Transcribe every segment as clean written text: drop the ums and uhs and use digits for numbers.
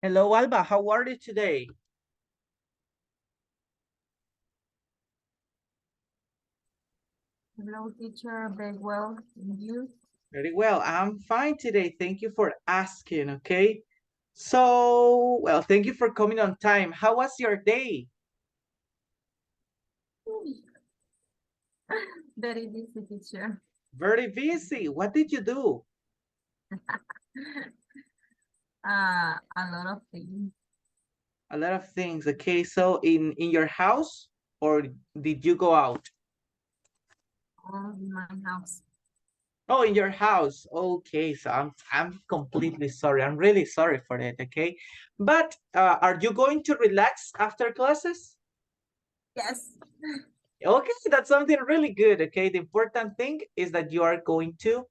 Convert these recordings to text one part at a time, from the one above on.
Hello, Alba. How are you today? Hello, teacher. Very well. And you? Very well. I'm fine today. Thank you for asking, okay? So, well, thank you for coming on time. How was your day? Very busy, teacher. Very busy. What did you do? A lot of things. A lot of things, okay? So in your house or did you go out? All in my house. Oh, in your house. Okay, so I'm completely sorry. I'm really sorry for that, okay? But are you going to relax after classes? Yes. Okay, that's something really good. Okay, the important thing is that you are going to,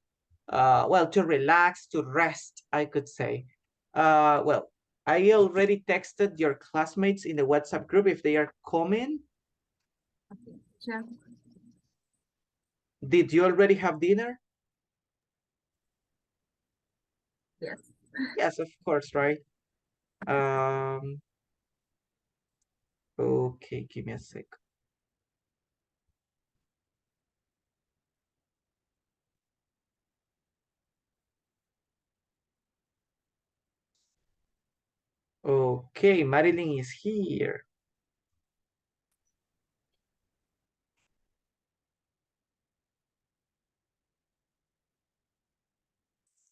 well, to relax, to rest, I could say. Well, I already texted your classmates in the WhatsApp group if they are coming. Okay, teacher. Did you already have dinner? Yes. Yes, of course, right? Um, okay, give me a sec. Okay, Marilyn is here.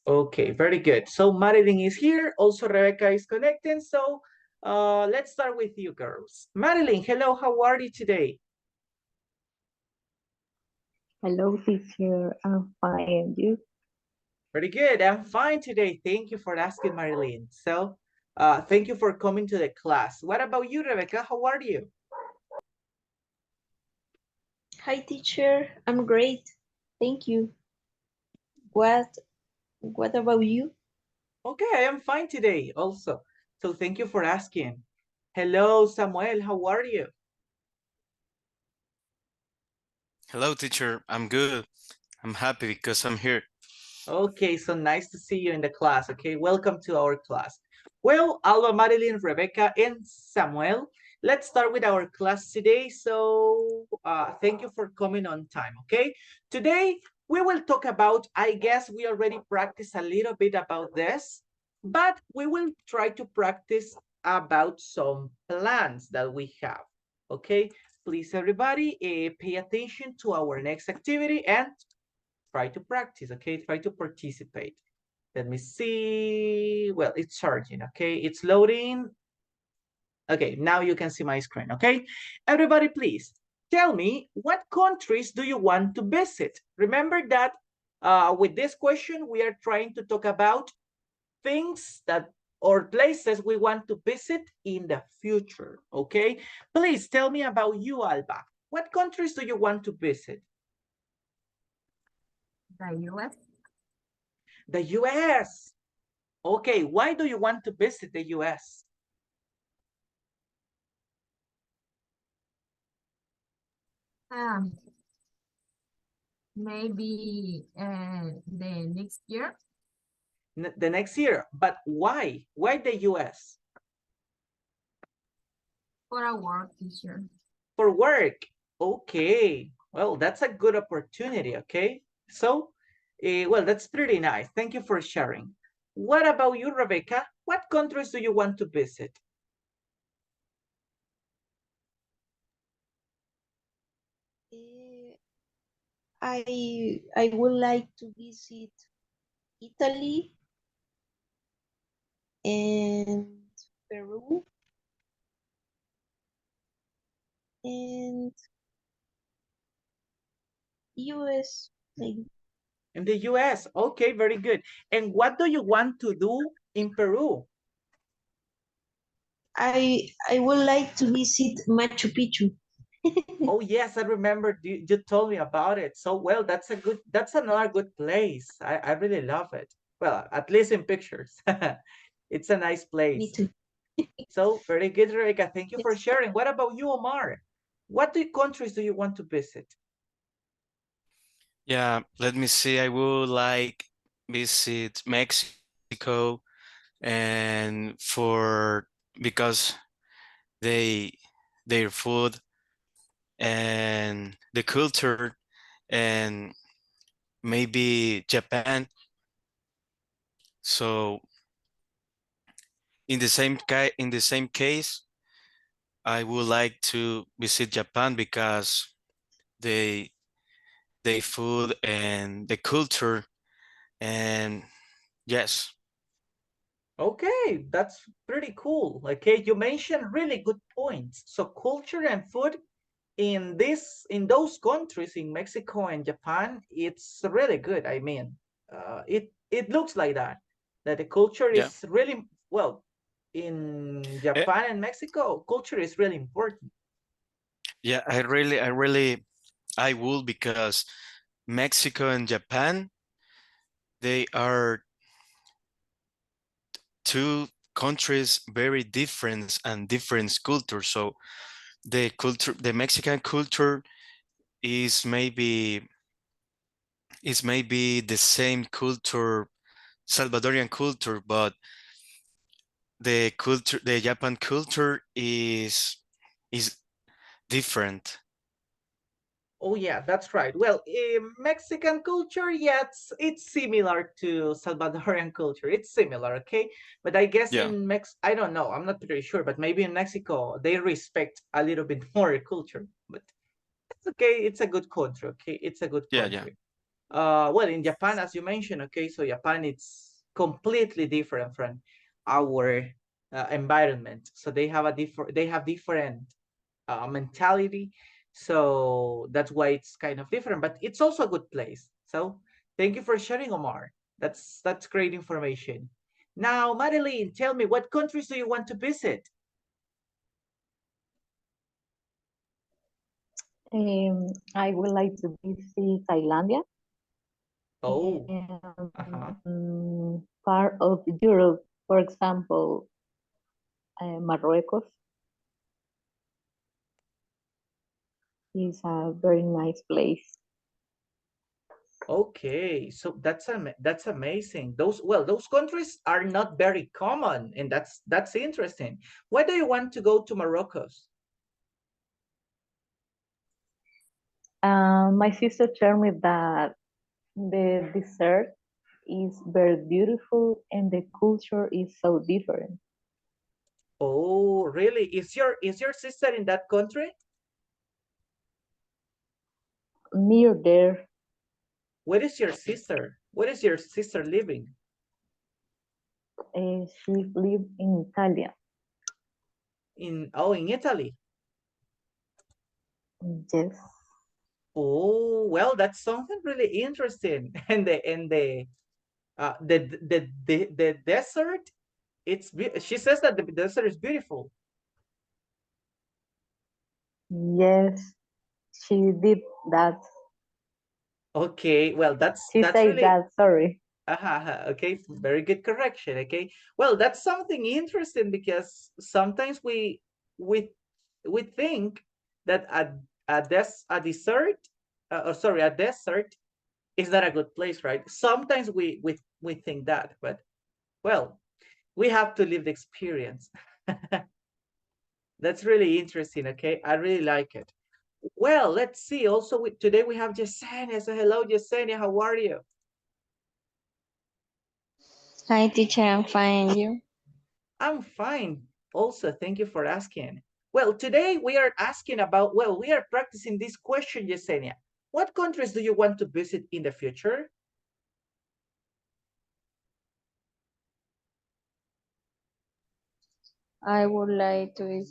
Okay, very good. So Marilyn is here. Also, Rebecca is connecting. So let's start with you girls. Marilyn, hello, how are you today? Hello, teacher. I'm fine. And you? Very good. I'm fine today. Thank you for asking, Marilyn. So thank you for coming to the class. What about you, Rebecca? How are you? Hi, teacher. I'm great. Thank you. What What about you? Okay, I am fine today also. So thank you for asking. Hello, Samuel. How are you? Hello, teacher. I'm good. I'm happy because I'm here. Okay, so nice to see you in the class. Okay, welcome to our class. Well, Alba, Marilyn, Rebecca, and Samuel, let's start with our class today. So thank you for coming on time, okay? Today, we will talk about, I guess we already practiced a little bit about this, but we will try to practice about some plans that we have, okay? Please, everybody, pay attention to our next activity and try to practice, okay? Try to participate. Let me see. Well, it's charging, okay? It's loading. Okay, now you can see my screen, okay? Everybody, please tell me, what countries do you want to visit? Remember that with this question, we are trying to talk about things that or places we want to visit in the future, okay? Please tell me about you, Alba. What countries do you want to visit? The U.S. The US. Okay, why do you want to visit the US? Um, maybe the next year The next year, but why? Why the US? for a work, teacher. For work. Okay, well, that's a good opportunity, okay? So, well, that's pretty nice. Thank you for sharing. What about you, Rebecca? What countries do you want to visit? Eh, I would like to visit Italy and Peru and US. Maybe. In the US. Okay, very good. And what do you want to do in Peru? I would like to visit Machu Picchu. Oh yes, I remember you told me about it. So well, that's another good place. I really love it. Well, at least in pictures. It's a nice Me place. too. So very good, Rebecca. Thank you for Yes. sharing. What about you, Omar? What countries do you want to visit? Yeah, let me see. I would like visit Mexico, and because they their food and the culture, and maybe Japan. So in the same case, I would like to visit Japan because they the food and the culture, and yes. Okay, that's pretty cool. Okay, you mentioned really good points. So culture and food in those countries, in Mexico and Japan, it's really good. I mean, it looks like that the culture Yeah. is really well in Eh, Japan and Mexico. Culture is really important. yeah, I will, because Mexico and Japan, they are two countries very different and different cultures. So the Mexican culture is maybe the same culture, Salvadorian culture, but the Japan culture is different. Oh yeah, that's right. Well, Mexican culture, yeah, it's similar to Salvadorian culture. It's similar, okay? But I guess Yeah, in I don't know. I'm not pretty sure, but maybe in Mexico they respect a little bit more culture. But it's okay. It's a good country, okay? It's a good yeah. country. Well, in Japan, as you mentioned, okay, so Japan it's completely different from our environment. So they have different mentality. So that's why it's kind of different, but it's also a good place. So thank you for sharing, Omar. That's great information. Now, Madeline, tell me, what countries do you want to visit? I would like to visit Thailandia Oh, uh-huh. and part of Europe, for example, Marruecos is a very nice place. Okay, so that's amazing. Those countries are not very common, and that's interesting. Why do you want to go to Morocco? My sister told me that the desert is very beautiful and the culture is so different. Oh, really? Is your sister in that country? Near there, Where is your sister? Where is your sister living? she lives in Italy. In Italy. Yes, Oh, well, that's something really interesting. And the desert, she says that the desert is beautiful. yes, she did that. Okay, well, that's She that's said really that, sorry. okay, very good correction. Okay, well, that's something interesting because sometimes we we think that a desert, or sorry, a desert is not a good place, right? Sometimes we think that, but well, we have to live the experience. That's really interesting. Okay, I really like it. Well, let's see. Also, today we have Yesenia. So hello, Yesenia. How are you? Hi, teacher. I'm fine. You? I'm fine. Also, thank you for asking. Well, today we are asking about, well, we are practicing this question, Yesenia. What countries do you want to visit in the future? I would like to.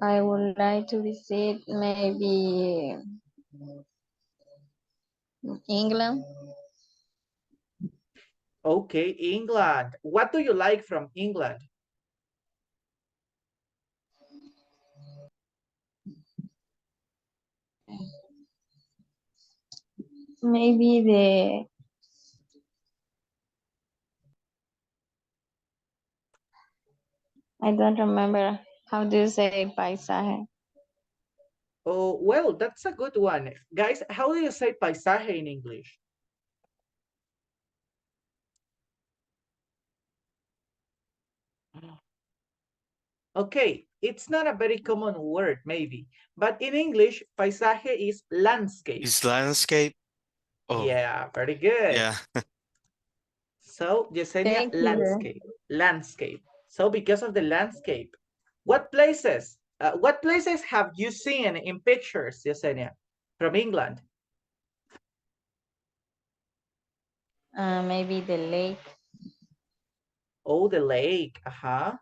I would like to visit maybe England. Okay, England. What do you like from England? Maybe the. I don't remember how do you say paisaje. Oh, well, that's a good one. Guys, how do you say paisaje in English? Okay, it's not a very common word, maybe, but in English, paisaje is landscape. Is landscape? Oh, Yeah, very good. yeah. So, Yesenia, Thank you. landscape, landscape. So, because of the landscape, what places have you seen in pictures, Yesenia, from England? Maybe the lake. Oh, the lake. Uh-huh.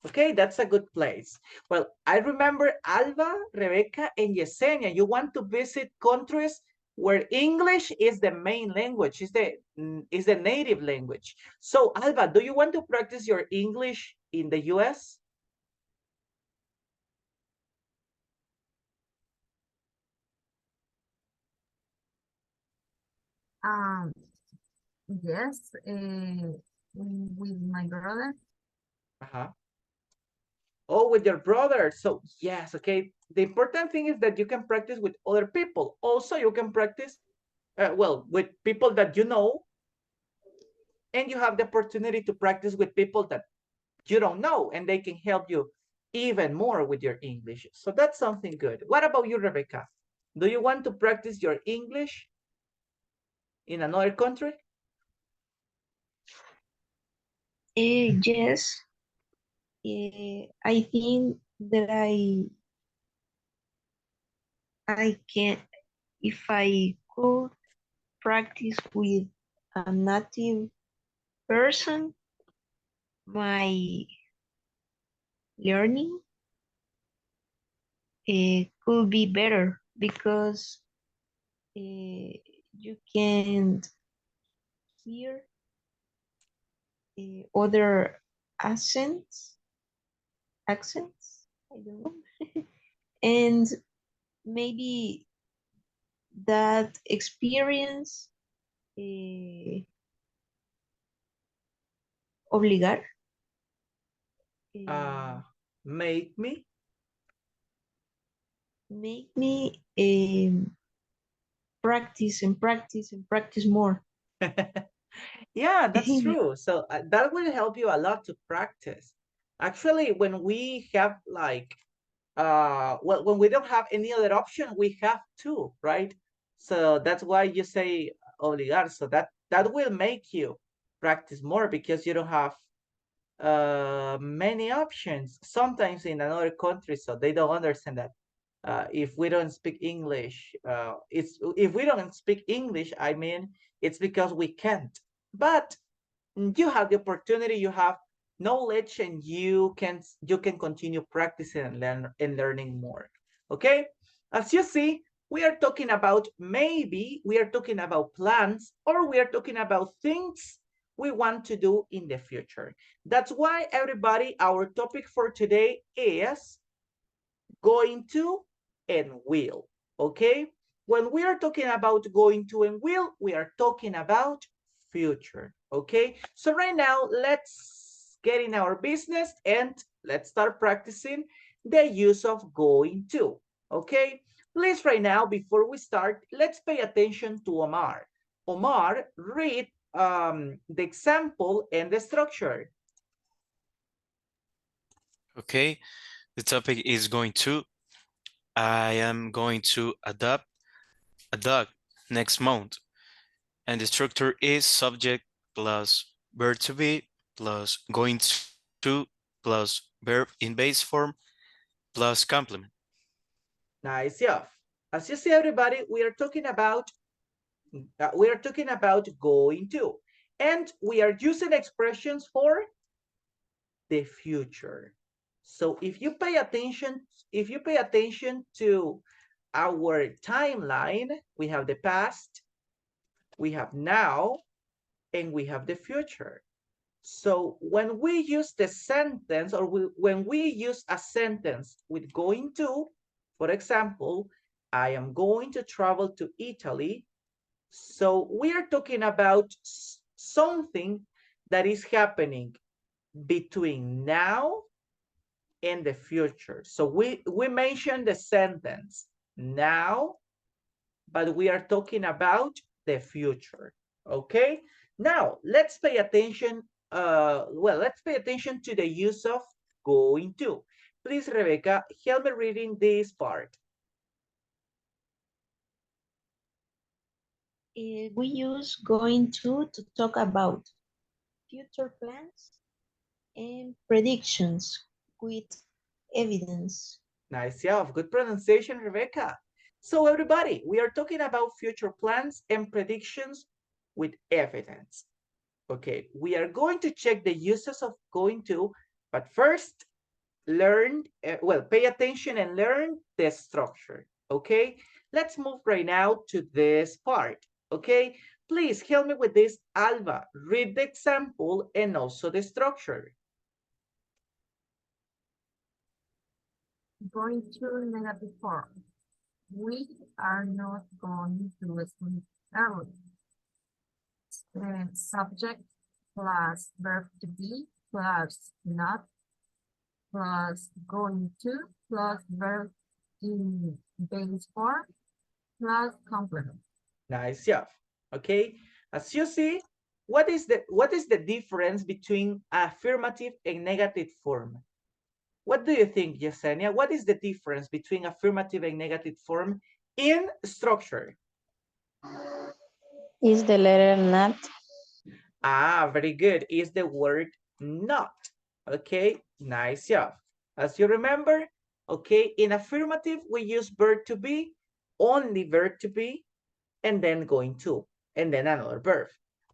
Okay, that's a good place. Well, I remember Alba, Rebecca, and Yesenia. You want to visit countries where English is the main language, is the native language. So, Alba, do you want to practice your English in the US? Um, yes, with my brother. Uh-huh. Oh, with your brother. So, yes, okay. The important thing is that you can practice with other people. Also, you can practice, well, with people that you know, and you have the opportunity to practice with people that you don't know, and they can help you even more with your English. So that's something good. What about you, Rebecca? Do you want to practice your English in another country? Yes. I think that I can, if I could practice with a native person, my learning could be better because you can hear other accents, I don't know, and maybe that experience obligar Uh, eh, make me? make me practice and practice and practice more. Yeah, that's true. So that will help you a lot to practice. Actually, when we have like well, when we don't have any other option, we have to, right? So that's why you say obligar. So that will make you practice more because you don't have many options sometimes in another country, so they don't understand that if we don't speak English, it's if we don't speak English, I mean, it's because we can't. But you have the opportunity, you have knowledge, and you can continue practicing and learning more. Okay, as you see, we are talking about, maybe we are talking about plans, or we are talking about things we want to do in the future. That's why, everybody, our topic for today is going to and will. Okay, when we are talking about going to and will, we are talking about future. Okay, so right now let's get in our business and let's start practicing the use of going to. Okay, please, right now, before we start, let's pay attention to Omar. Omar, read the example and the structure. Okay, the topic is going to. I am going to adopt a dog next month. And the structure is subject plus verb to be plus going to plus verb in base form plus complement. Nice job. As you see, everybody, we are talking about going to, and we are using expressions for the future. So if you pay attention to our timeline, we have the past, we have now, and we have the future. So when we use the sentence, or when we use a sentence with going to, for example, I am going to travel to Italy. So we are talking about something that is happening between now and the future. So we mentioned the sentence now, but we are talking about the future. Okay, now let's pay attention well, let's pay attention to the use of going to. Please, Rebecca, help me reading this part. We use going to talk about future plans and predictions with evidence. Nice job. Good pronunciation, Rebecca. So everybody, we are talking about future plans and predictions with evidence. Okay, we are going to check the uses of going to, but first, learn, well, pay attention and learn the structure. Okay, let's move right now to this part. Okay, please help me with this, Alba. Read the example and also the structure. Going to negative form. We are not going to sleep early. Subject plus verb to be plus not plus going to plus verb in base form plus complement. Nice job. Okay, as you see, what is the difference between affirmative and negative form? What do you think, Yesenia? What is the difference between affirmative and negative form in structure? Is the letter not? Ah, very good. Is the word not. Okay, nice job. As you remember, okay, in affirmative, we use verb to be, only verb to be, and then going to, and then another verb.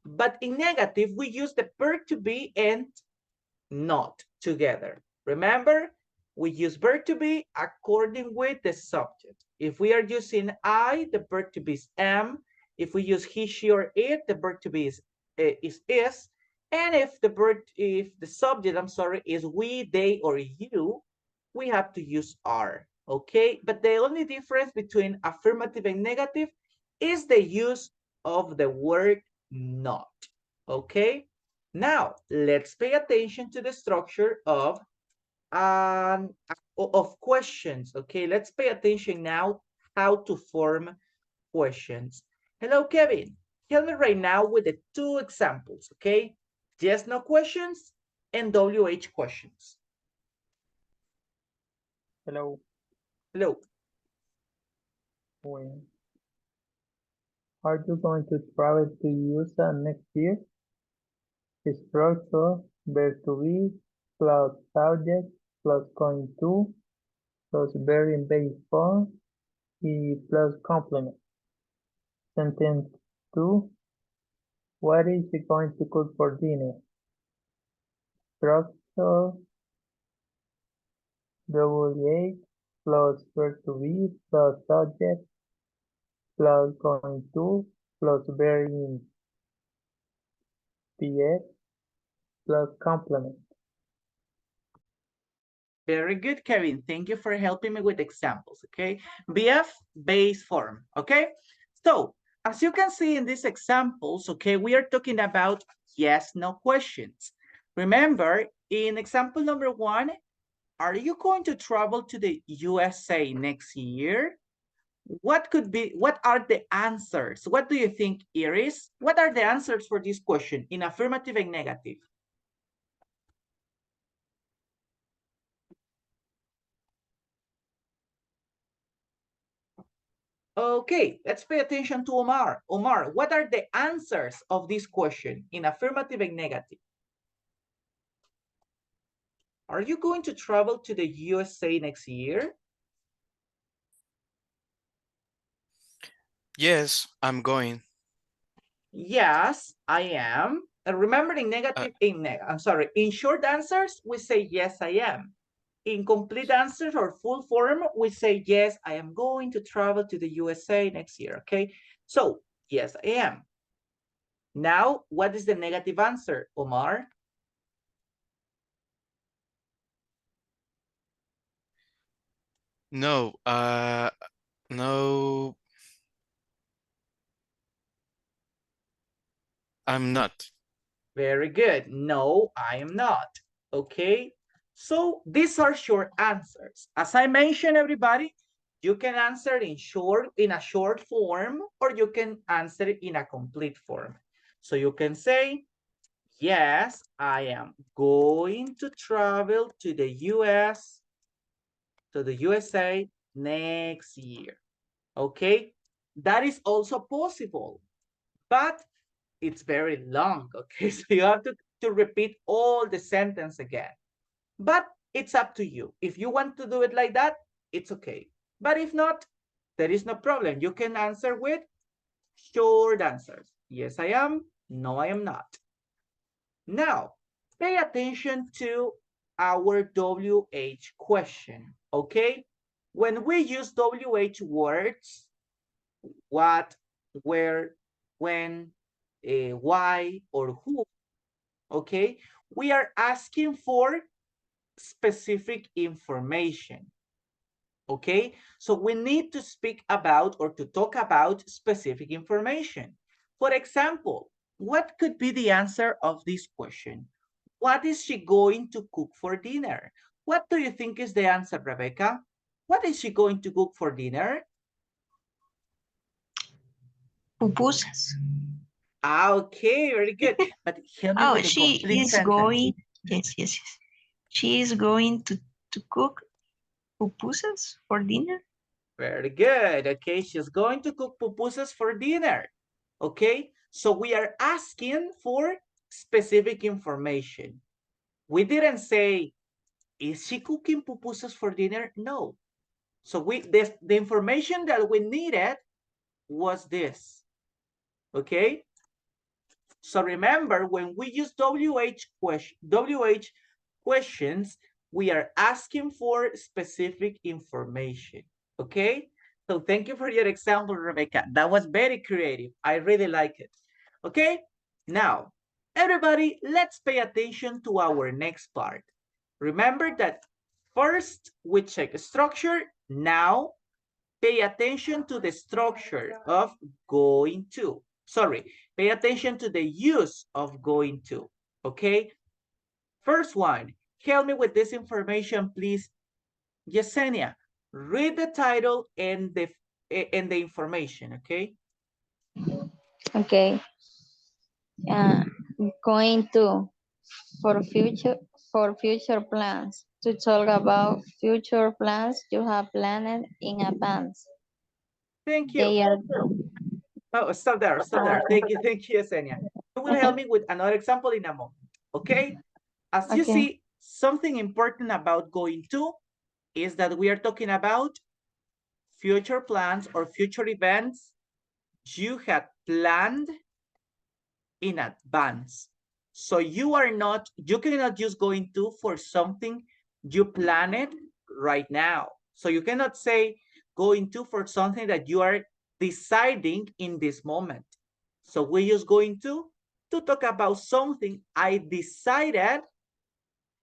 But in negative, we use the verb to be and not together. Remember, we use verb to be according with the subject. If we are using I, the verb to be is am. If we use he, she, or it, the verb to be is. And if the subject, I'm sorry, is we, they, or you, we have to use are. Okay, but the only difference between affirmative and negative is the use of the word not. Okay, now let's pay attention to the structure of questions. Okay, let's pay attention now how to form questions. Hello, Kevin. Help me right now with the two examples. Okay, yes, no questions and WH questions. Hello. Hello. When are you going to travel to USA next year? Structure, verb to be, plus subject, plus going to, plus verb in base form, y plus complement. Sentence 2. What is she going to cook for dinner? Structure, WH, plus verb to be, plus subject, plus going to, plus verb in PS, plus complement. Very good, Kevin. Thank you for helping me with examples, okay? BF, base form, okay? So, as you can see in these examples, okay, we are talking about yes, no questions. Remember, in example number 1, are you going to travel to the USA next year? What are the answers? What do you think, Iris? What are the answers for this question in affirmative and negative? Okay, let's pay attention to Omar. Omar, what are the answers of this question in affirmative and negative? Are you going to travel to the USA next year? Yes, I'm going. Yes, I am. Remember in negative, in short answers, we say yes, I am. In complete answers or full form, we say yes, I am going to travel to the USA next year, okay? So, yes, I am. Now, what is the negative answer, Omar? No, no, I'm not. Very good. No, I am not. Okay. So these are short answers. As I mentioned, everybody, you can answer in a short form, or you can answer in a complete form. So you can say, Yes, I am going to travel to the US, to the USA next year. Okay, that is also possible, but it's very long. Okay, so you have to repeat all the sentence again. But it's up to you. If you want to do it like that, it's okay. But if not, there is no problem. You can answer with short answers. Yes, I am. No, I am not. Now, pay attention to our WH question, okay? When we use WH words, what, where, when, why, or who, okay? We are asking for specific information, okay? So we need to speak about or to talk about specific information. For example, what could be the answer of this question? What is she going to cook for dinner? What do you think is the answer, Rebecca? What is she going to cook for dinner? Pupusas. Okay, very good. But help me Oh, with the she complete is sentence. going, yes. She is going to cook pupusas for dinner. Very good. Okay, she's going to cook pupusas for dinner. Okay, so we are asking for specific information. We didn't say, is she cooking pupusas for dinner? No. So the information that we needed was this. Okay, so remember, when we use WH questions, we are asking for specific information. Okay, so thank you for your example, Rebecca. That was very creative. I really like it. Okay, now everybody, let's pay attention to our next part. Remember that first we check structure. Now pay attention to the structure of going to. Sorry, pay attention to the use of going to. Okay, first one, help me with this information, please. Yesenia, read the title and the information. Okay. Okay. Going to for future plans. To talk about future plans you have planned in advance. Thank you. They are Oh, stop there, stop there. Thank you, Yesenia. You will help me with another example in a moment. Okay. As you okay. see, something important about going to is that we are talking about future plans or future events you had planned in advance. So you cannot use going to for something you planned right now. So you cannot say going to for something that you are deciding in this moment. So we use going to talk about something I decided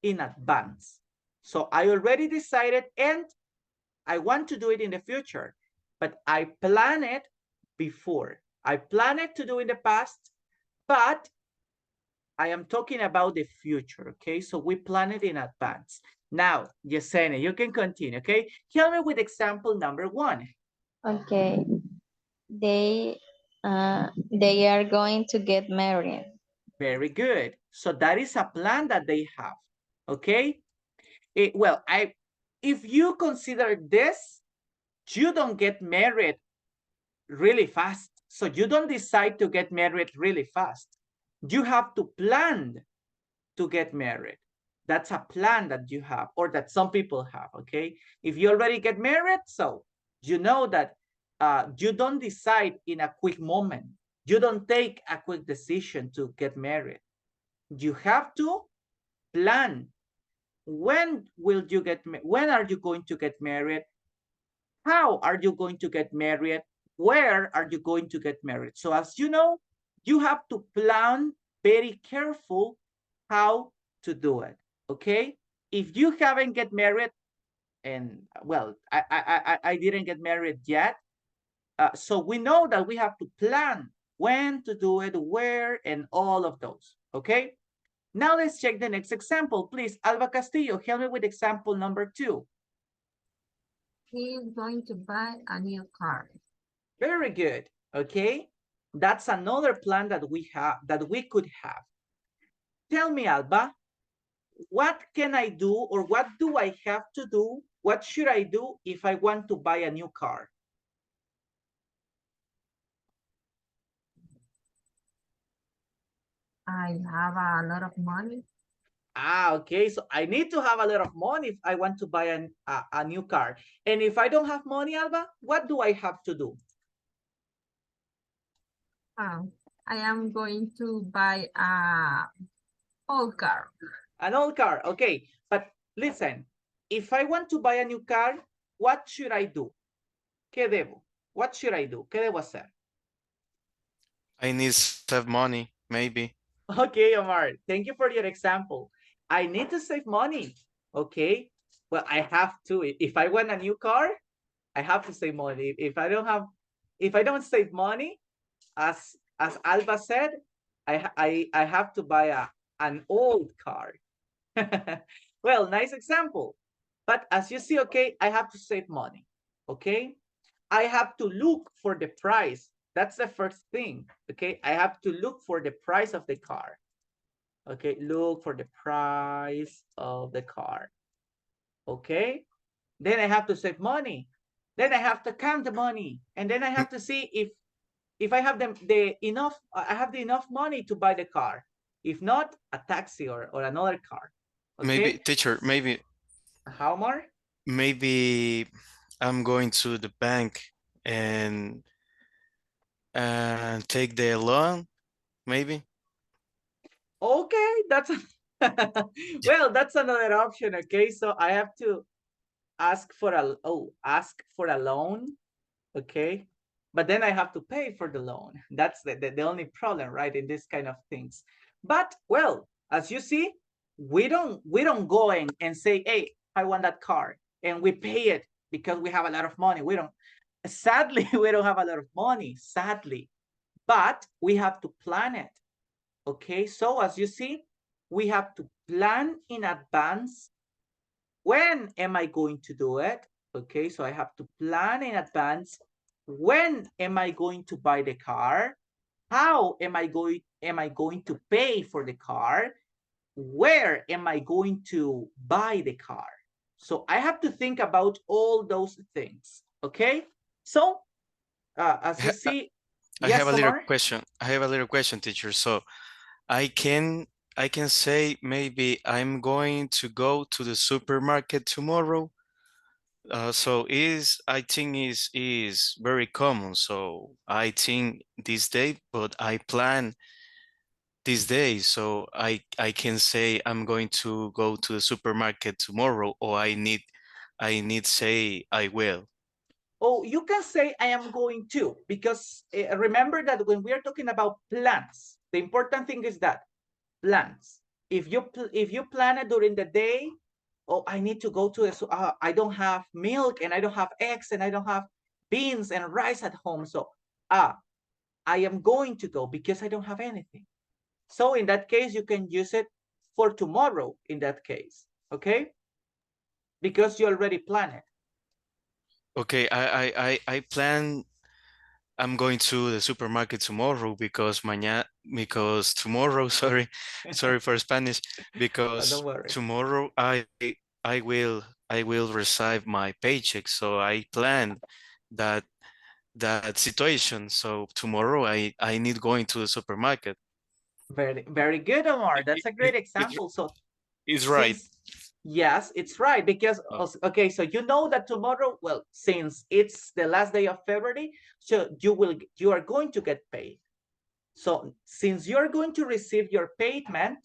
in advance. So I already decided and I want to do it in the future, but I plan it before. I plan it to do in the past, but I am talking about the future, okay? So we plan it in advance. Now, Yesenia, you can continue, okay? Help me with example number 1. Okay. They are going to get married. Very good. So that is a plan that they have, okay? If you consider this, you don't get married really fast. So you don't decide to get married really fast. You have to plan to get married. That's a plan that you have or that some people have, okay? If you already get married, so you know that you don't decide in a quick moment. You don't take a quick decision to get married. You have to plan. When are you going to get married? How are you going to get married? Where are you going to get married? So as you know, you have to plan very careful how to do it, okay? If you haven't get married, and well, I didn't get married yet, so we know that we have to plan when to do it, where, and all of those, okay? Now let's check the next example, please. Alba Castillo, help me with example number 2. He is going to buy a new car. Very good, okay? That's another plan that we have, that we could have. Tell me, Alba, what can I do or what do I have to do? What should I do if I want to buy a new car? I have a lot of money. Ah, okay. So I need to have a lot of money if I want to buy a new car. And if I don't have money, Alba, what do I have to do? I am going to buy a old car. An old car. Okay. But listen, if I want to buy a new car, what should I do? ¿Qué debo? What should I do? ¿Qué debo hacer? I need to save money, maybe. Okay, Omar, thank you for your example. I need to save money. Okay. Well, I have to. If I want a new car, I have to save money. If I don't save money, as Alba said, I have to buy an old car. Well, nice example. But as you see, okay, I have to save money. Okay. I have to look for the price. That's the first thing. Okay. I have to look for the price of the car. Okay. Look for the price of the car. Okay. Then I have to save money. Then I have to count the money. And then I have to see if I have the enough, I have the enough money to buy the car. If not, a taxi or another car. Okay. Maybe, teacher, How more? maybe I'm going to the bank and take the loan, maybe. Okay, that's well, that's another option. Okay, so I have to ask for a loan. Okay, but then I have to pay for the loan. That's the only problem, right, in this kind of things. But well, as you see, we don't go in and say, hey, I want that car, and we pay it because we have a lot of money. We don't. Sadly, we don't have a lot of money. Sadly, but we have to plan it. Okay, so as you see, we have to plan in advance. When am I going to do it? Okay, so I have to plan in advance. When am I going to buy the car? How am I going to pay for the car? Where am I going to buy the car? So I have to think about all those things. Okay, so as you see, I yes, have a little Omar? question. I have a little question, teacher. So I can say maybe I'm going to go to the supermarket tomorrow. So I think is very common. So I think this day, but I plan this day. So I can say I'm going to go to the supermarket tomorrow, or I need say I will. Oh, you can say I am going to, because remember that when we are talking about plans, the important thing is that plans. If you plan it during the day, oh, I need to go to this. I don't have milk and I don't have eggs and I don't have beans and rice at home. So I am going to go because I don't have anything. So in that case, you can use it for tomorrow in that case, okay? Because you already plan it. Okay, I plan I'm going to the supermarket tomorrow because tomorrow, sorry for Spanish, because Don't worry. tomorrow I will receive my paycheck. So I planned that situation. So tomorrow I need going to the supermarket. Very, very good, Omar. That's a great It- example. So it's right. yes, it's right, because Oh. okay, so you know that tomorrow, well, since it's the last day of February, so you are going to get paid. So since you're going to receive your payment,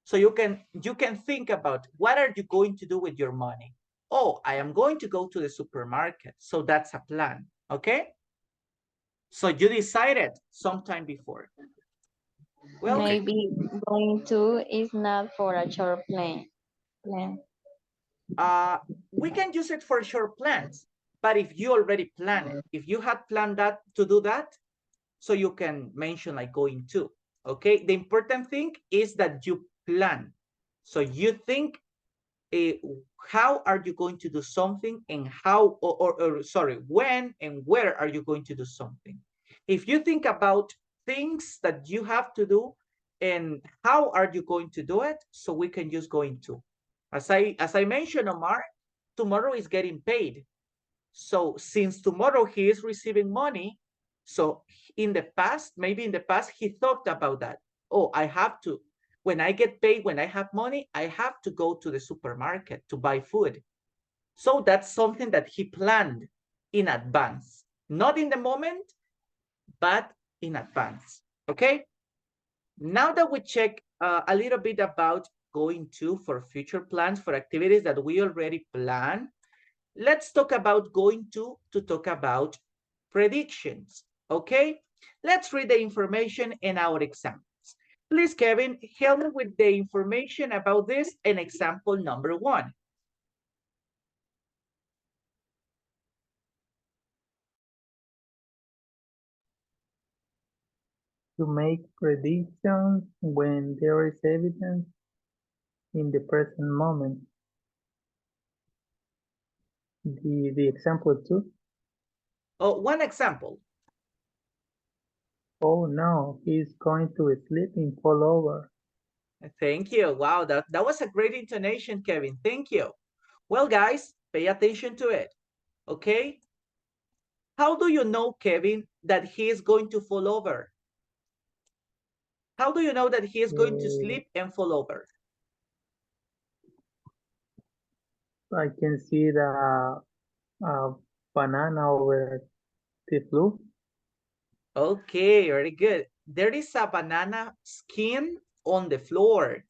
so you can think about what are you going to do with your money. Oh, I am going to go to the supermarket. So that's a plan. Okay. So you decided sometime before. Well, Maybe going to is not for a short plan. we can use it for short plans, but if you already plan it, if you had planned that to do that, so you can mention like going to. Okay, the important thing is that you plan. So you think how are you going to do something, and how or sorry, when and where are you going to do something. If you think about things that you have to do, And how are you going to do it? So we can use going to. As I mentioned, Omar, tomorrow is getting paid. So since tomorrow he is receiving money, so in the past, maybe in the past, he thought about that. Oh, I have to, when I get paid, when I have money, I have to go to the supermarket to buy food. So that's something that he planned in advance, not in the moment, but in advance, okay? Now that we check a little bit about going to for future plans for activities that we already plan, let's talk about going to talk about predictions, okay? Let's read the information in our examples. Please, Kevin, help me with the information about this in example number 1. To make predictions when there is evidence in the present moment. The example 2. Oh, one example. Oh no, he's going to sleep and fall over. Thank you. Wow, that was a great intonation, Kevin. Thank you. Well, guys, pay attention to it, okay? How do you know, Kevin, that he is going to fall over? How do you know that he is going to sleep and fall over? I can see the banana over the floor. Okay, very good. There is a banana skin on the floor.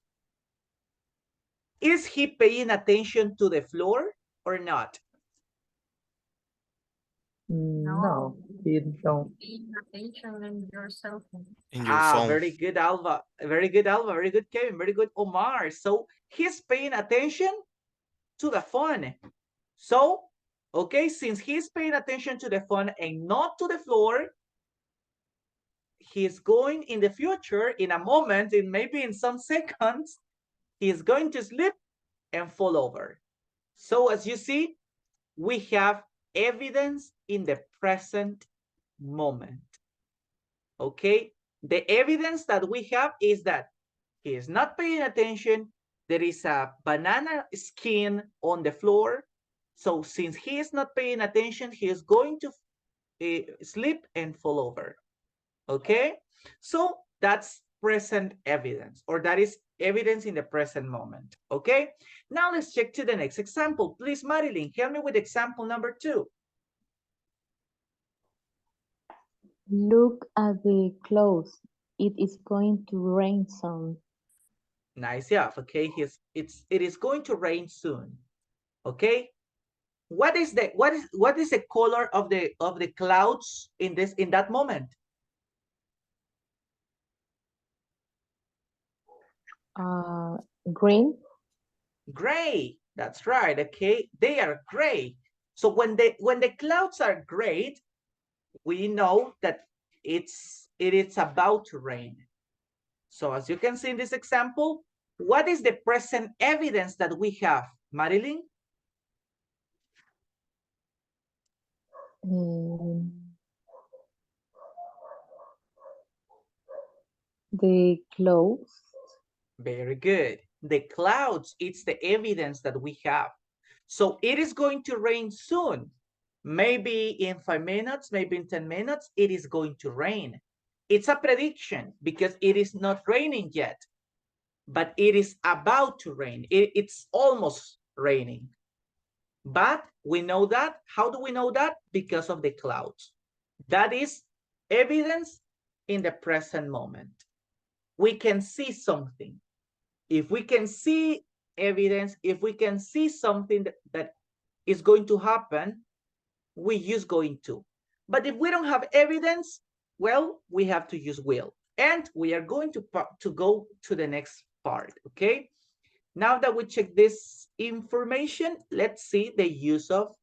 Is he paying attention to the floor or not? No, he don't. Paying attention in your cell phone. In your phone. Very good, Alva. Very good, Alva. Very good, Kevin. Very good, Omar. So he's paying attention to the phone. So, okay, since he's paying attention to the phone and not to the floor, he's going in the future, in a moment, in maybe in some seconds, he's going to slip and fall over. So as you see, we have evidence in the present moment. Okay, the evidence that we have is that he is not paying attention. There is a banana skin on the floor. So since he is not paying attention, he is going to slip and fall over. Okay, so that's present evidence, or that is evidence in the present moment. Okay, now let's check to the next example. Please, Marilyn, help me with example number 2. Look at the clouds. It is going to rain soon. Nice, yeah. Okay, it is going to rain soon. Okay, what is the color of the clouds in that moment? Green. Gray. That's right. Okay, they are gray. So when the clouds are gray, we know that it is about to rain. So as you can see in this example, what is the present evidence that we have, Marilyn? The clouds. Very good. The clouds, it's the evidence that we have. So it is going to rain soon. Maybe in 5 minutes, maybe in 10 minutes, it is going to rain. It's a prediction because it is not raining yet, but it is about to rain. It's almost raining. But we know that. How do we know that? Because of the clouds. That is evidence in the present moment. We can see something. If we can see evidence, if we can see something that is going to happen, we use going to. But if we don't have evidence, well, we have to use will. And we are going to go to the next part, okay? Now that we check this information, let's see the use of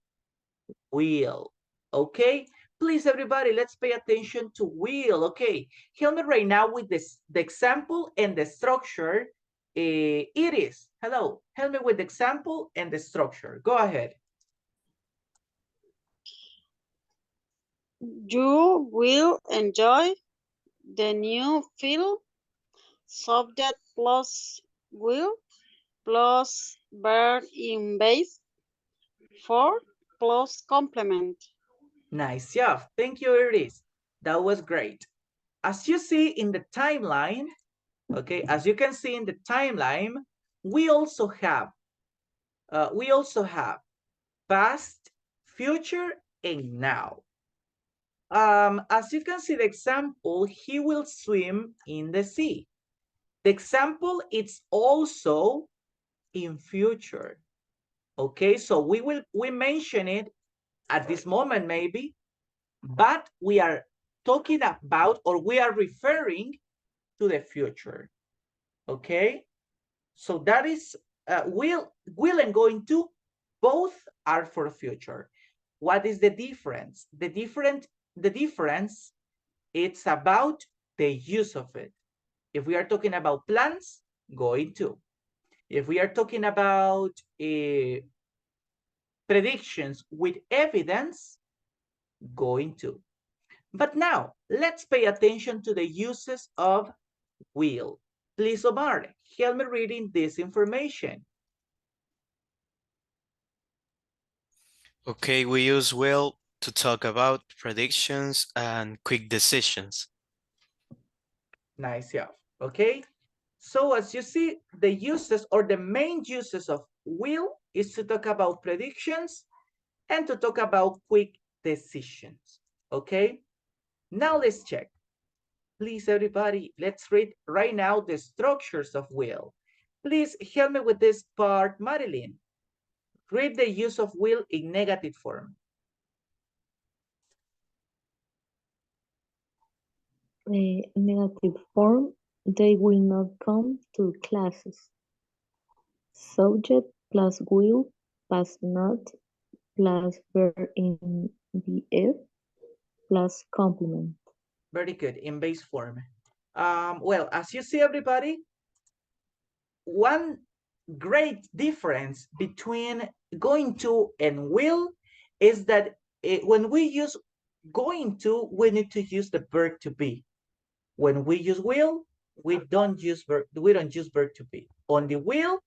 will, okay? Please, everybody, let's pay attention to will, okay? Help me right now with the example and the structure. It is. Hello, help me with the example and the structure. Go ahead. You will enjoy the new film subject plus will plus verb in base for plus complement. Nice job. Thank you, Iris. That was great. As you see in the timeline, okay, as you can see in the timeline, we also have past, future, and now. As you can see the example, he will swim in the sea. The example, it's also in future. Okay, so we mention it at this moment maybe, but we are talking about, or we are referring to the future. Okay, so that is will and going to, both are for future. What is the difference? The difference, it's about the use of it. If we are talking about plans, going to. If we are talking about predictions with evidence, going to. But now, let's pay attention to the uses of will. Please, Omar, help me reading this information. Okay, we use will to talk about predictions and quick decisions. Nice job. Okay, so as you see, the uses or the main uses of will is to talk about predictions and to talk about quick decisions. Okay, now let's check. Please, everybody, let's read right now the structures of will. Please help me with this part, Marilyn. Read the use of will in negative form. Negative form, they will not come to classes. Subject plus will plus not plus verb in BF plus complement. Very good, in base form. Well, as you see, everybody, one great difference between going to and will is that when we use going to, we need to use the verb to be. When we use will, we don't use verb to be. Only will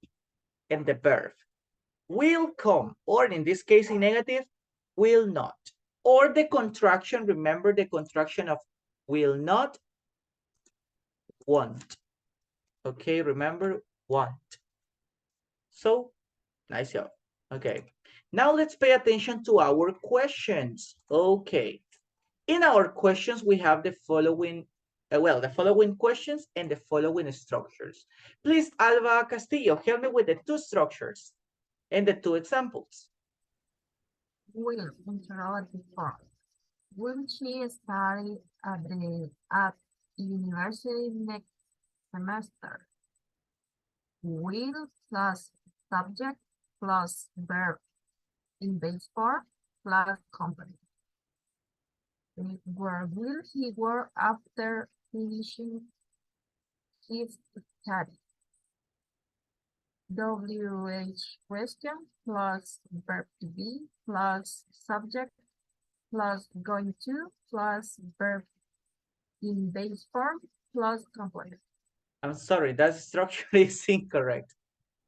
and the verb. Will come, or in this case in negative, will not. Or the contraction, remember the contraction of will not, won't. Okay, remember, won't. So, nice job. Okay, now let's pay attention to our questions. Okay, in our questions, we have the following, the following questions and the following structures. Please, Alba Castillo, help me with the two structures and the two examples. Will, interrogative form. Will she study at university next semester? Will plus subject plus verb in base form plus complement. Where will he work after finishing his study? WH question plus verb to be plus subject plus going to plus verb in base form plus complement. I'm sorry, that structure is incorrect.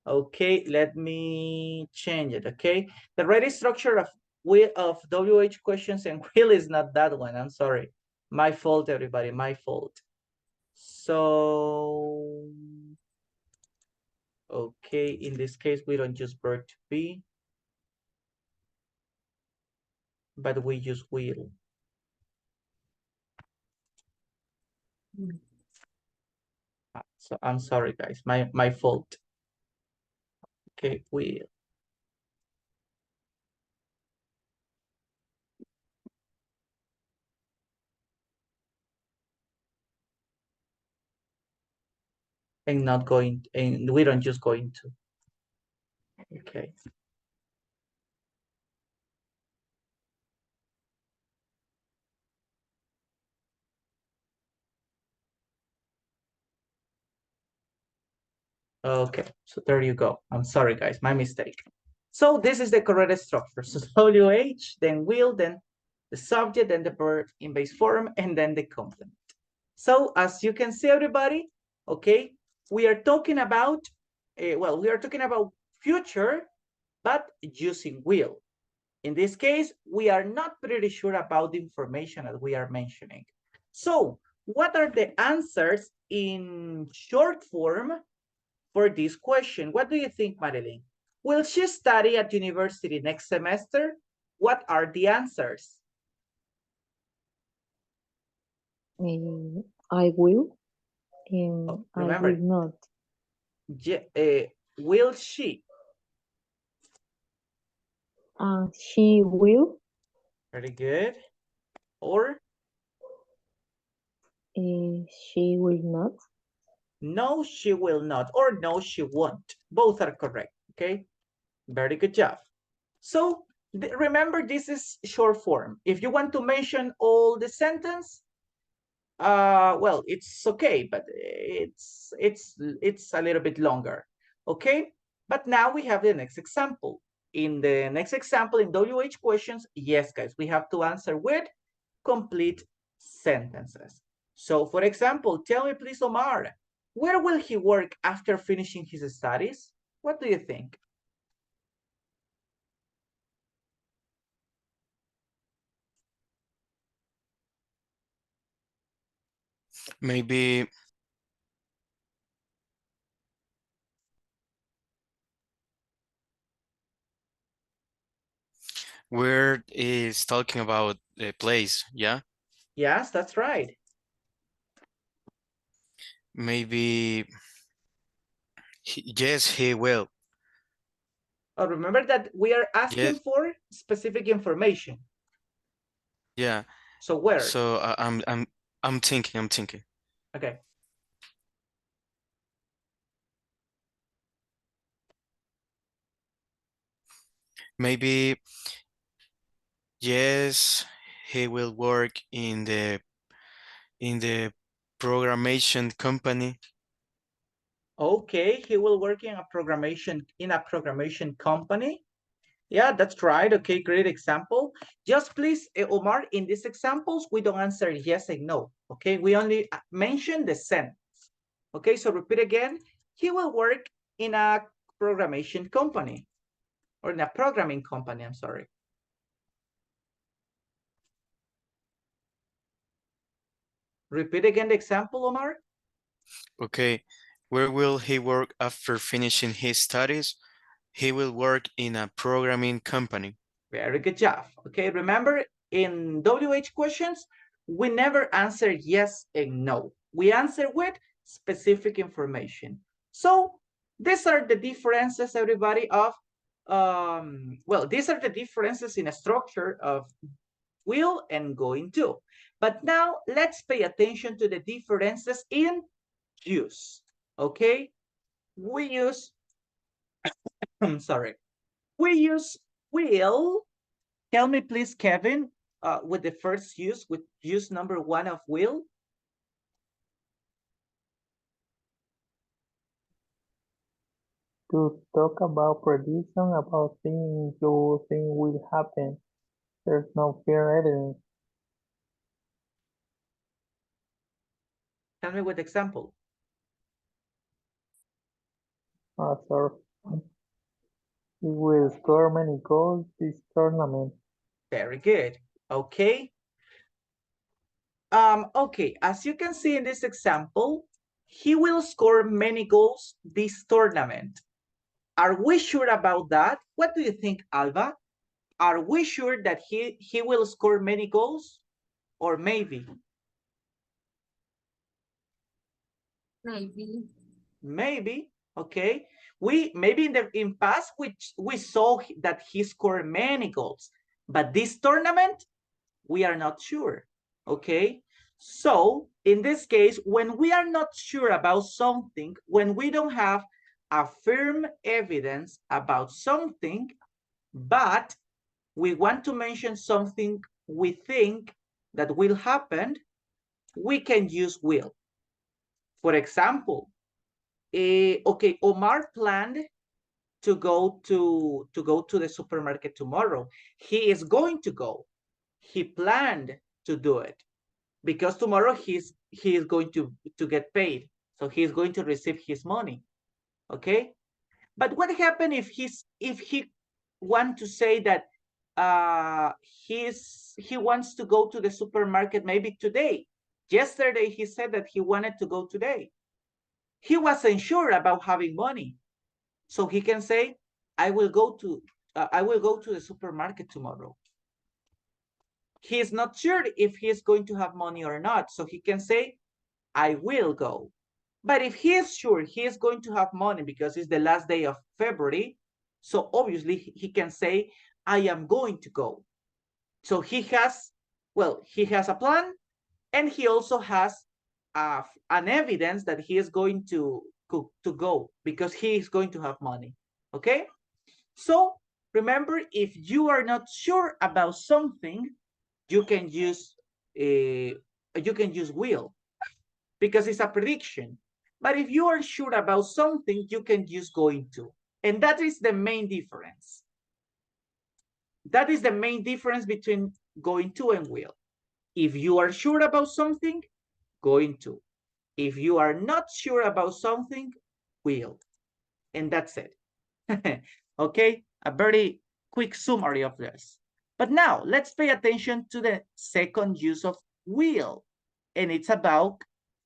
Okay, let me change it, okay? The right structure of WH questions and will is not that one, I'm sorry. My fault, everybody, my fault. So, okay, in this case, we don't use verb to be, but we use will. So I'm sorry, guys, my fault. Okay, will. And not going, and we don't just going to. Okay. Okay, so there you go. I'm sorry, guys, my mistake. So this is the correct structure. So WH, then will, then the subject, then the verb in base form, and then the complement. So as you can see, everybody, Okay, we are talking about, well, we are talking about future, but using will. In this case, we are not pretty sure about the information that we are mentioning. So what are the answers in short form for this question? What do you think, Marilyn? Will she study at university next semester? What are the answers? I will, and Oh, I remember, will not. will she? She will. Very good. Or She will not. no, she will not. Or no, she won't. Both are correct. Okay. Very good job. So remember, this is short form. If you want to mention all the sentence, well, it's okay, but it's a little bit longer. Okay. But now we have the next example. In the next example, in WH questions, yes, guys, we have to answer with complete sentences. So, for example, tell me, please, Omar, where will he work after finishing his studies? What do you think? Maybe where is talking about a place, yeah? Yes, that's right. Maybe, yes, he will. Remember that we are asking Yes, for specific information. yeah. So where? So I'm thinking. Okay. Maybe, yes, he will work in the programmation company. Okay, he will work in a programmation company. Yeah, that's right. Okay, great example. Just please, Omar, in these examples, we don't answer yes and no. Okay, we only mention the sentence. Okay, so repeat again. He will work in a programmation company or in a programming company, I'm sorry. Repeat again the example, Omar. Okay, where will he work after finishing his studies? He will work in a programming company. Very good job. Okay, remember in WH questions, we never answer yes and no. We answer with specific information. So these are the differences, everybody, of, well, these are the differences in a structure of will and going to. But now let's pay attention to the differences in use. Okay, we use, I'm sorry, we use will. Tell me, please, Kevin, with the first use, with use number 1 of will. To talk about prediction about things you think will happen. There's no clear evidence. Tell me with example. Sorry. He will score many goals this tournament. Very good. Okay. Okay, as you can see in this example, he will score many goals this tournament. Are we sure about that? What do you think, Alba? Are we sure that he will score many goals? Or maybe? Maybe. Maybe, okay. Maybe in past we saw that he scored many goals, but this tournament we are not sure. Okay, so in this case, when we are not sure about something, when we don't have a firm evidence about something, but we want to mention something we think that will happen, we can use will. For example, okay, Omar planned to go to the supermarket tomorrow. He is going to go. He planned to do it because tomorrow he is going to get paid. So he's going to receive his money. Okay. But what happens if he want to say that he wants to go to the supermarket maybe today? Yesterday he said that he wanted to go today. He wasn't sure about having money, so he can say, I will go to the supermarket tomorrow. He is not sure if he is going to have money or not, so he can say, I will go. But if he is sure he is going to have money because it's the last day of February, so obviously he can say, I am going to go. So he has a plan, and he also has an evidence that he is going to go because he is going to have money. Okay? So remember, if you are not sure about something, you can use will, because it's a prediction. But if you are sure about something, you can use going to. And that is the main difference. That is the main difference between going to and will. If you are sure about something, going to. If you are not sure about something, will. And that's it. Okay, a very quick summary of this. But now let's pay attention to the second use of will, and it's about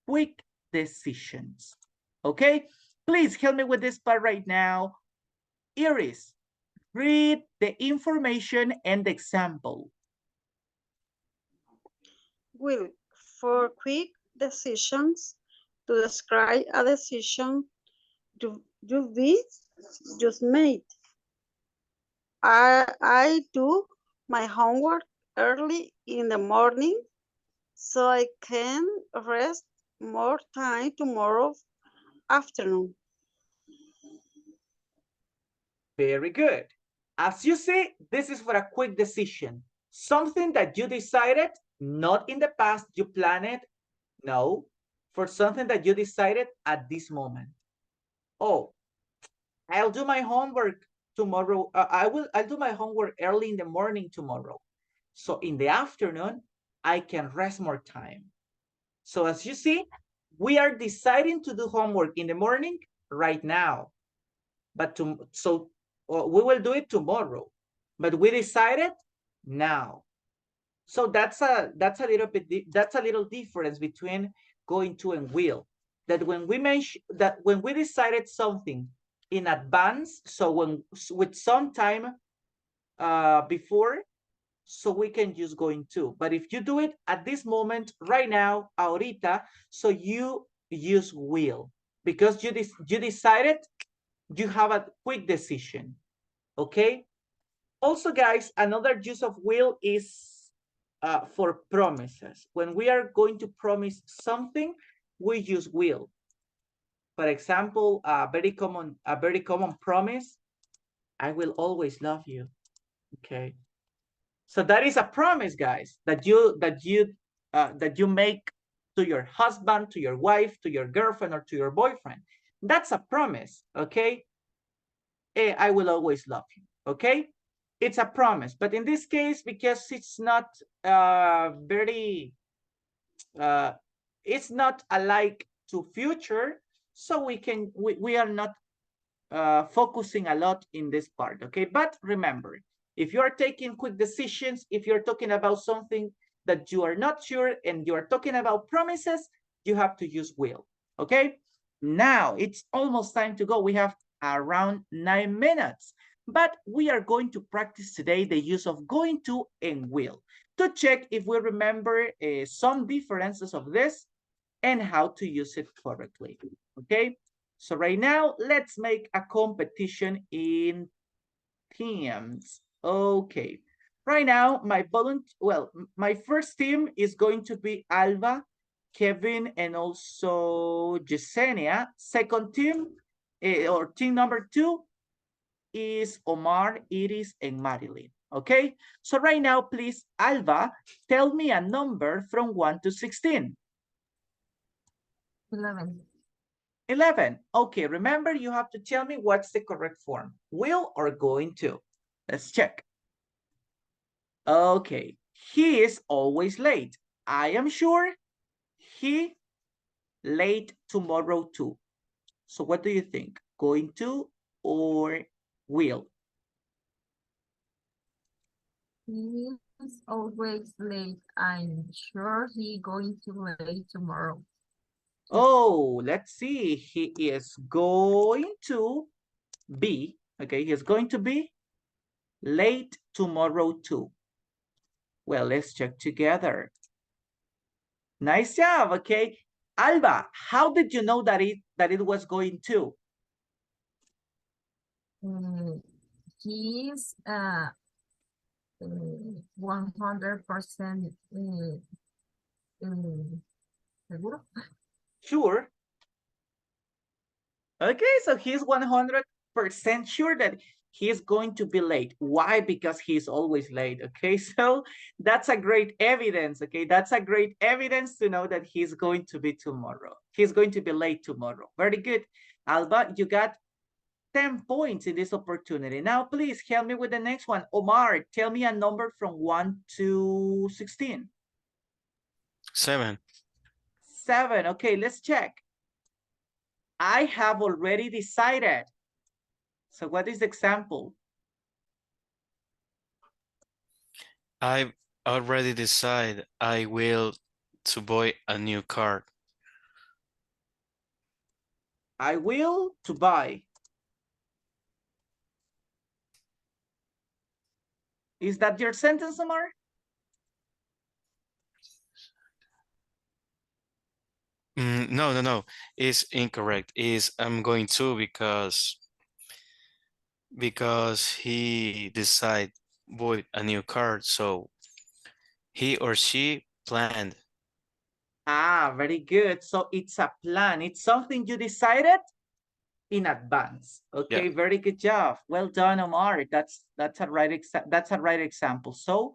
quick decisions. Okay, please help me with this part right now. Iris, read the information and the example. Will, for quick decisions, to describe a decision you just made. I do my homework early in the morning so I can rest more time tomorrow afternoon. Very good. As you see, this is for a quick decision. Something that you decided, not in the past, you planned it. No, for something that you decided at this moment. Oh, I'll do my homework tomorrow. I'll do my homework early in the morning tomorrow. So in the afternoon, I can rest more time. So as you see, we are deciding to do homework in the morning right now. But we will do it tomorrow. But we decided now. So that's a little difference between going to and will. That when we decided something in advance, so with some time before, so we can use going to. But if you do it at this moment, right now, ahorita, so you use will, because you decided, you have a quick decision. Okay. Also, guys, another use of will is for promises. When we are going to promise something, we use will. For example, a very common promise: I will always love you. Okay. So that is a promise, guys, that you make to your husband, to your wife, to your girlfriend, or to your boyfriend. That's a promise. Okay. I will always love you. Okay. It's a promise, but in this case, because it's not it's not alike to future, so we are not focusing a lot in this part. Okay, but remember, if you are taking quick decisions, if you're talking about something that you are not sure and you are talking about promises, you have to use will. Okay, now it's almost time to go. We have around 9 minutes, but we are going to practice today the use of going to and will, to check if we remember some differences of this and how to use it correctly. Okay, so right now let's make a competition in teams. Okay, right now my first team is going to be Alba, Kevin, and also Yesenia. Second team, or team number 2, is Omar, Iris, and Marilyn. Okay, so right now, please, Alba, tell me a number from 1 to 16. 11. 11. Okay, remember, you have to tell me what's the correct form, will or going to. Let's check. Okay, he is always late. I am sure he late tomorrow too. So what do you think? Going to or will? He is always late. I'm sure he going to late tomorrow. Oh, let's see. He is going to be, okay, he is going to be late tomorrow too. Well, let's check together. Nice job, okay. Alba, how did you know that it was going to? He's 100% seguro. Sure. Okay, so he's 100% sure that he's going to be late. Why? Because he's always late, okay? So that's a great evidence, okay? That's a great evidence to know that he's going to be tomorrow. He's going to be late tomorrow. Very good. Alba, you got 10 points in this opportunity. Now, please help me with the next one. Omar, tell me a number from 1 to 16. 7. 7. Okay, let's check. I have already decided. So what is the example? I already decided I will to buy a new car. I will to buy. Is that your sentence, Omar? No. It's incorrect. Is I'm going to because he decide buy a new car. So he or she planned. Ah, very good. So it's a plan. It's something you decided in advance. Okay, Yeah. very good job. Well done, Omar. That's a right example. So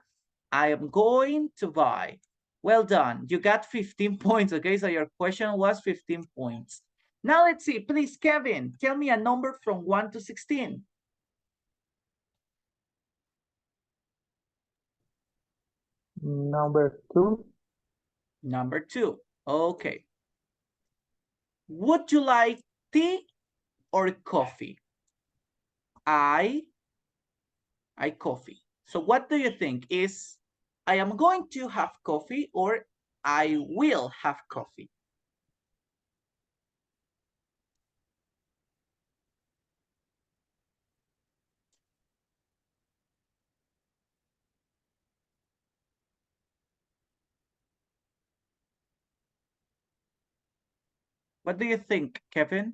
I am going to buy. Well done. You got 15 points. Okay, so your question was 15 points. Now let's see. Please, Kevin, tell me a number from 1 to 16. Number 2. Number 2. Okay. Would you like tea or coffee? I coffee. So what do you think? Is I am going to have coffee or I will have coffee? What do you think, Kevin?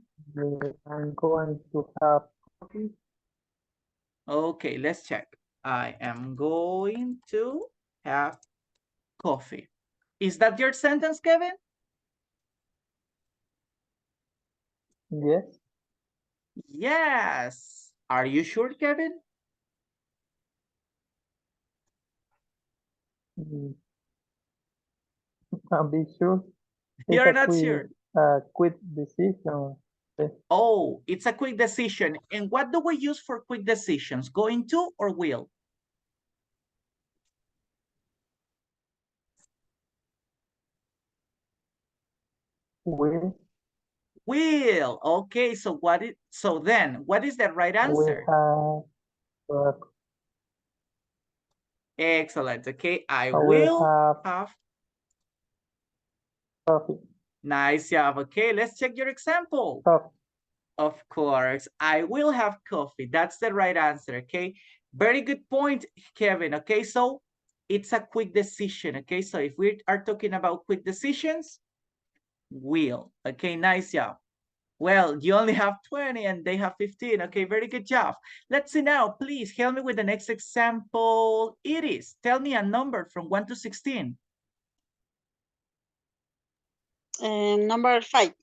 I'm going to have coffee. Okay, let's check. I am going to have coffee. Is that your sentence, Kevin? Yes. Yes. Are you sure, Kevin? Mm, I'll be sure. It's You're a not sure. quick decision. Oh, it's a quick decision. And what do we use for quick decisions? Going to or will? We Will. Okay, so what is the right we answer? have Excellent. Okay, I I will will have have. coffee. Nice job. Okay, let's check your example. Coffee. Of course, I will have coffee. That's the right answer. Okay, very good point, Kevin. Okay, so it's a quick decision. Okay, so if we are talking about quick decisions, will. Okay, nice job. Well, you only have 20 and they have 15. Okay, very good job. Let's see now. Please help me with the next example. Iris, tell me a number from 1 to 16. Number 5.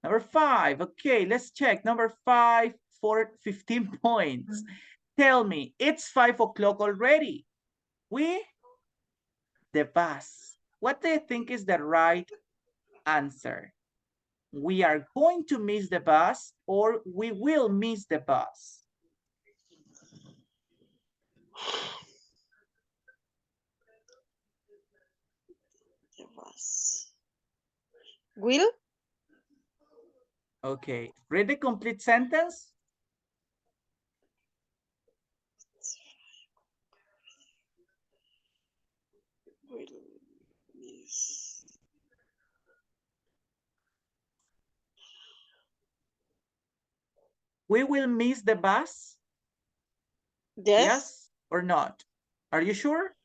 Number 5. Okay, let's check. Number 5 for 15 points. Tell me, it's 5 o'clock already. The bus. What do you think is the right answer? We are going to miss the bus or we will miss the bus? The bus. Will? Okay, read the complete sentence. Will miss. We will miss the bus. Yes. Yes or not? Are you sure?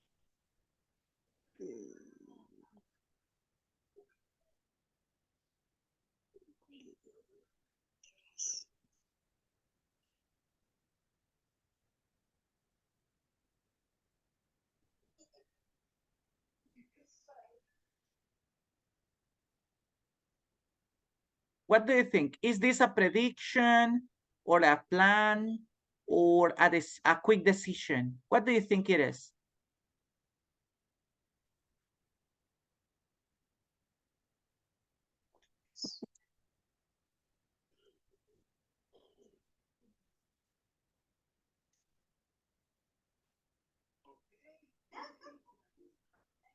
What do you think? Is this a prediction or a plan or a quick decision? What do you think it is?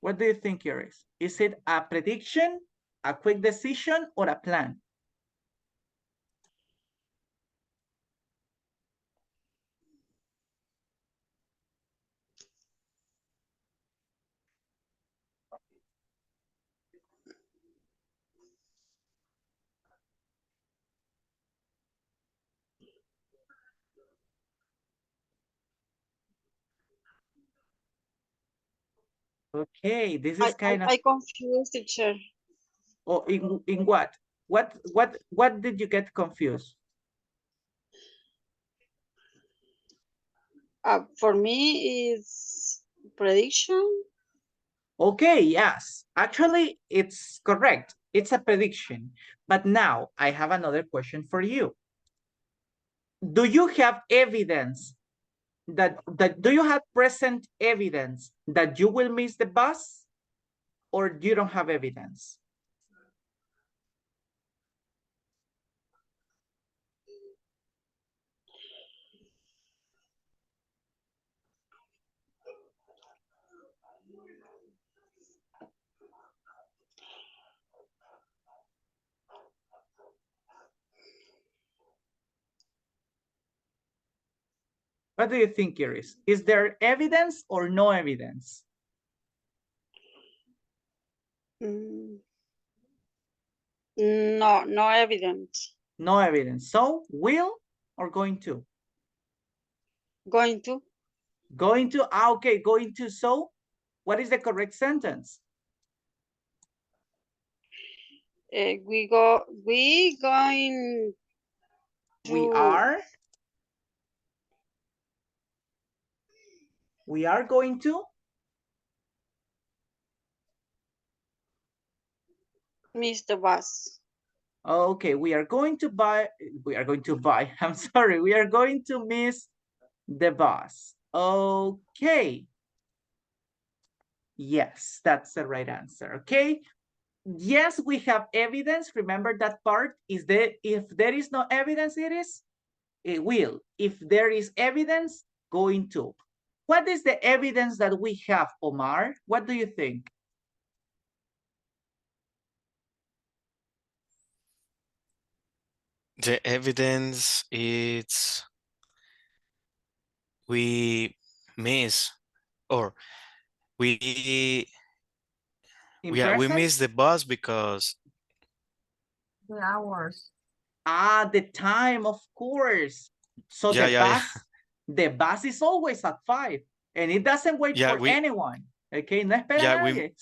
What do you think it is? Is it a prediction, a quick decision, or a plan? Okay, this is kind of. I confused, teacher. Oh, in what? What did you get confused? For me, it's prediction. Okay, yes. Actually, it's correct. It's a prediction. But now I have another question for you. Do you have evidence that do you have present evidence that you will miss the bus, or you don't have evidence? What do you think, Iris? Is there evidence or no evidence? Mm, no, no evidence. No evidence. So, will or going to? Going to. Going to, okay, going to. So, what is the correct sentence? We going to. We are going to Miss the bus. okay, we are going to buy, I'm sorry, we are going to miss the bus. Okay. Yes, that's the right answer. Okay. Yes, we have evidence. Remember that part is that if there is no evidence, it will. If there is evidence, going to. What is the evidence that we have, Omar? What do you think? The evidence is we miss or we In we present? miss the bus because The hours. Ah, the time, of course. So yeah the bus is always at 5 and it doesn't wait yeah for anyone. Okay, no espera yeah nadie.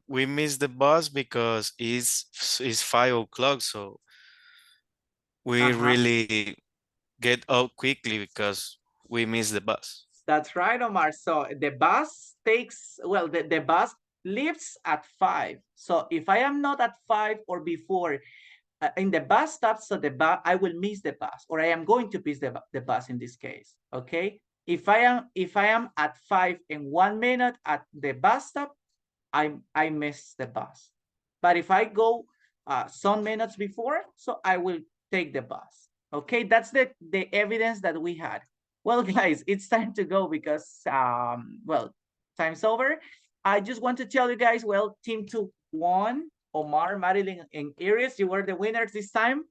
we miss the bus because it's 5 o'clock, so we really get out quickly because we miss the bus. That's right, Omar. So the bus takes, well, the bus leaves at 5. So if I am not at 5 or before in the bus stop, so I will miss the bus, or I am going to miss the bus in this case. Okay. If I am at 5 and 1 minute at the bus stop, I miss the bus. But if I go some minutes before, so I will take the bus. Okay, that's the evidence that we had. Well, guys, it's time to go because well, time's over. I just want to tell you guys, well, team 2 won. Omar, Marilyn, and Iris, you were the winners this time.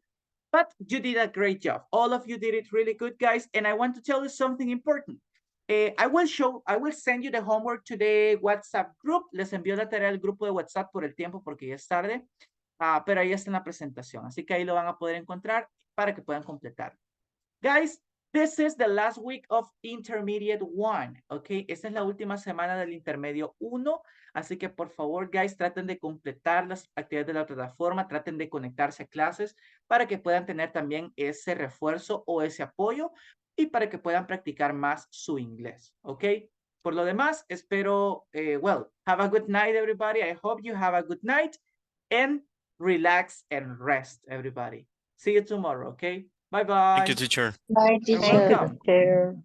But you did a great job. All of you did it really good, guys. And I want to tell you something important. I will send you the homework to the WhatsApp group. Les envío la tarea al grupo de WhatsApp por el tiempo porque ya es tarde. Pero ahí está en la presentación. Así que ahí lo van a poder encontrar para que puedan completar. Guys, this is the last week of Intermediate 1, ¿ok? Esta es la última semana del Intermedio 1, así que por favor, guys, traten de completar las actividades de la plataforma, traten de conectarse a clases para que puedan tener también ese refuerzo o ese apoyo y para que puedan practicar más su inglés, ¿ok? Por lo demás, espero, well, have a good night, everybody. I hope you have a good night and relax and rest, everybody. See you tomorrow, okay? Bye-bye. Thank you, teacher. Bye, You're teacher. welcome. Share.